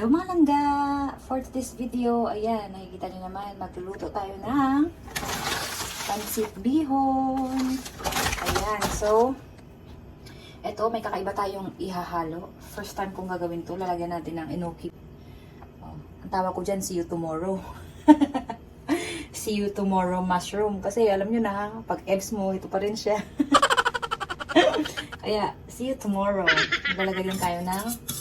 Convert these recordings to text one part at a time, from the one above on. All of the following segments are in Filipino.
Hello mga langga! For this video, ayan, nakikita nyo naman, magluluto tayo ng pansit bihon. Ayan, so, eto, may kakaiba tayong ihahalo. First time kong gagawin to, lalagyan natin ng enoki. Oh, ang tawag ko dyan, see you tomorrow. See you tomorrow mushroom. Kasi alam nyo na, pag ebs mo, ito pa rin siya. Kaya, see you tomorrow. Lalagay din tayo ng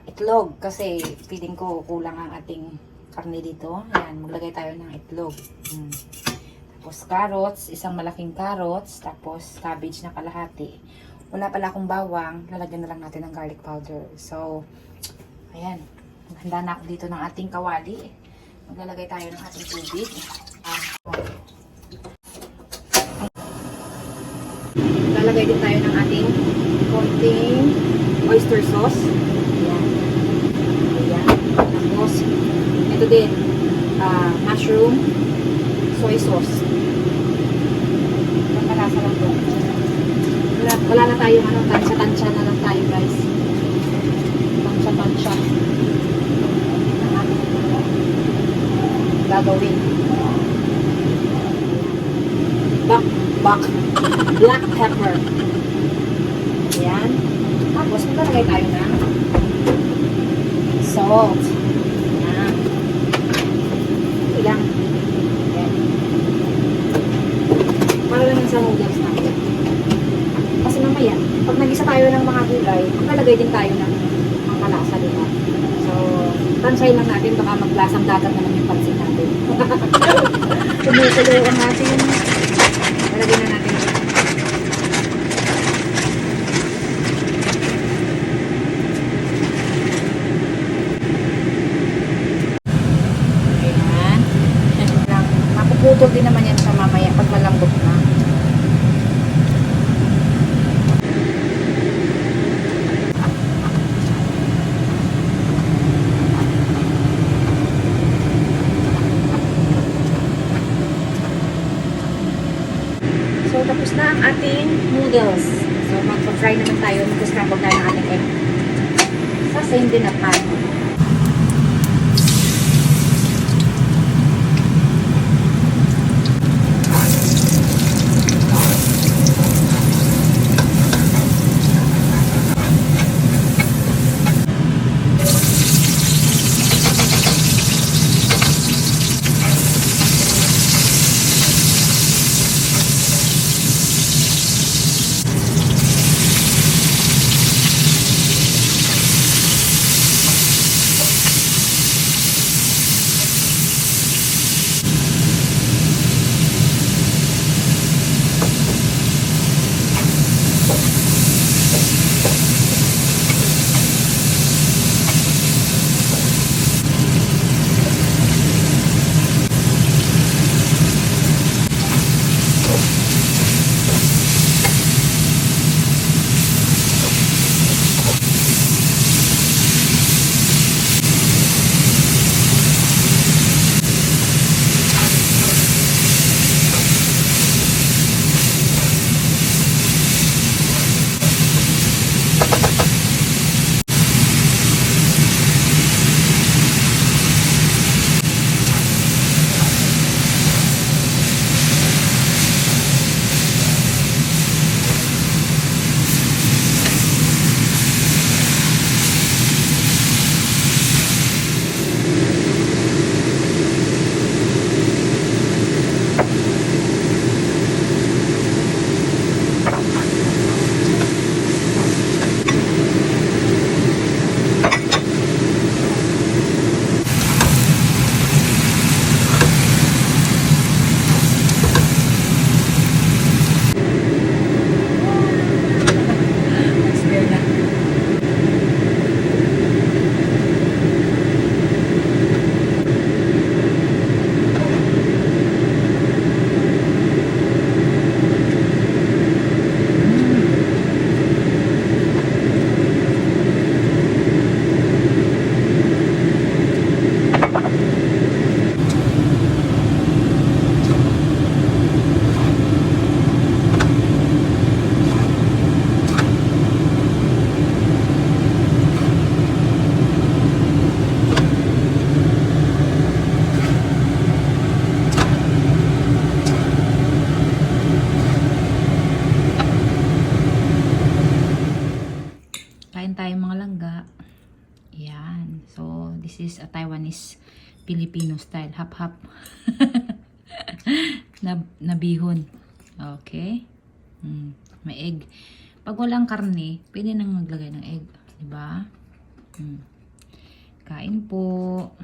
itlog kasi feeling ko kulang ang ating karne dito. Ayan, maglagay tayo ng itlog. Tapos carrots, isang malaking carrots, tapos cabbage na kalahati. Wala pala akong bawang, lalagyan na lang natin ng garlic powder. So, ayan, handa na ako dito ng ating kawali. Maglalagay tayo ng ating tubig. Lalagay din tayo ng ating konting oyster sauce. Tapos, ito din, mushroom, soy sauce. Pagkalasa lang po. Wala na tayong tansya-tansya na lang tayo guys. Tansya-tansya. Gagawin. Black pepper. Ayan. Tapos, maglalagay tayo ng salt. Ayan. Ito lang. Ayan. Para lang sa noodles natin. Kasi mamaya, pag nag-isa tayo ng mga gulay, maglalagay din tayo ng mga kalasa, diba? So, tansay lang natin, baka maglasang dagat na lang yung pansin natin. Tumutuloy ang natin. Malagay na natin. Putol din naman yan siya mamaya pag malambot na. So, tapos na ang ating noodles. So, mag-fry naman tayo. Mag-scramble tayo ng ating egg. Sa same din na pan. This is a Taiwanese Filipino style. Hap-hap. na bihon. Okay. May egg. Pag walang karne, pwede nang maglagay ng egg. Diba? Kain po.